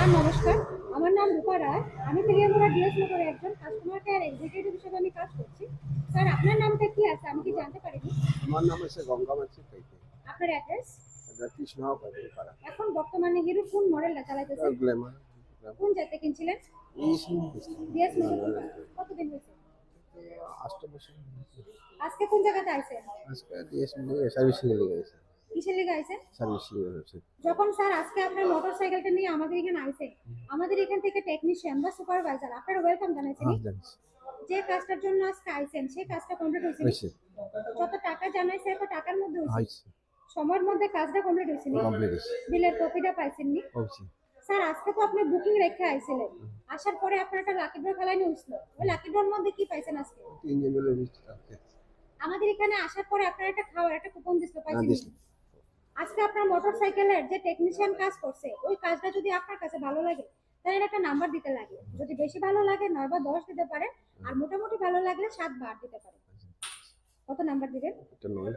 Sir নমস্কার, আমার নাম রূপা রায়। আমি তেলিয়ামুড়া ডিএস মোটরে একজন কাস্টমার কেয়ার এক্সিকিউটিভ হিসেবে আমি কাজ করছি। স্যার আপনার নামটা কি আছে আমি কি জানতে পারি? আমার নাম হচ্ছে গঙ্গামাছি পাইকে। আপনার অ্যাড্রেস? এটা কৃষ্ণহাও পাইকে পাড়া। এখন বর্তমানে হিরো কোন মডেলটা চালাইতেছেন? গ্ল্যামার। কোন জায়গাতে কিনছিলেন? এই শুনছিস? ডিএস মোটর থেকে। কতদিন হয়েছে? 8 বছর। আজকে কোন জায়গাতে আইছেন? আজকে ডিএস নিয়ে সার্ভিসিং এ গেছে। কিসের লিগে আইছেন? সার্ভিসিং এ হচ্ছে। যখন স্যার আজকে আপনার মোটরসাইকেলটা নিয়ে আমাদের এখানে আইছেন, আমাদের এখান থেকে টেকনিশিয়ান বা সুপারভাইজার আপনার ওয়েলকাম জানাইছেন। হ্যাঁ জানিস। যে কাজটার জন্য আজকে আইছেন সেই কাজটা কমপ্লিট হয়েছে? হয়েছে। যত টাকা জানাইছে এত টাকার মধ্যে হয়েছে? হয়েছে। সময়ের মধ্যে কাজটা কমপ্লিট হয়েছে? কমপ্লিট হয়েছে। বিলের কপিটা পাইছেন নি? হয়েছে। স্যার আজকে তো আপনি বুকিং রেখে আইছিলেন, আসার পরে আপনার একটা লাকি ড্র খেলানো হয়েছিল। ওই লাকি ড্রর মধ্যে কি পাইছেন আজকে? 3 জন মিলে মিষ্টি। আমাদের এখানে আসার পরে আপনার একটা খাওয়ার একটা কুপন দিছিল, হ্যাঁ পাইছেন? দিস। আজকে আপনার মোটরসাইকেলের যে টেকনিশিয়ান কাজ করছে ওই কাজটা যদি আপনার কাছে ভালো লাগে তাহলে একটা নাম্বার দিতে লাগে। যদি বেশি ভালো লাগে 9 বা 10 দিতে পারে, আর মোটামুটি ভালো লাগলে 7 বা 8 দিতে পারে। কত নাম্বার দিবেন? এটা নয়।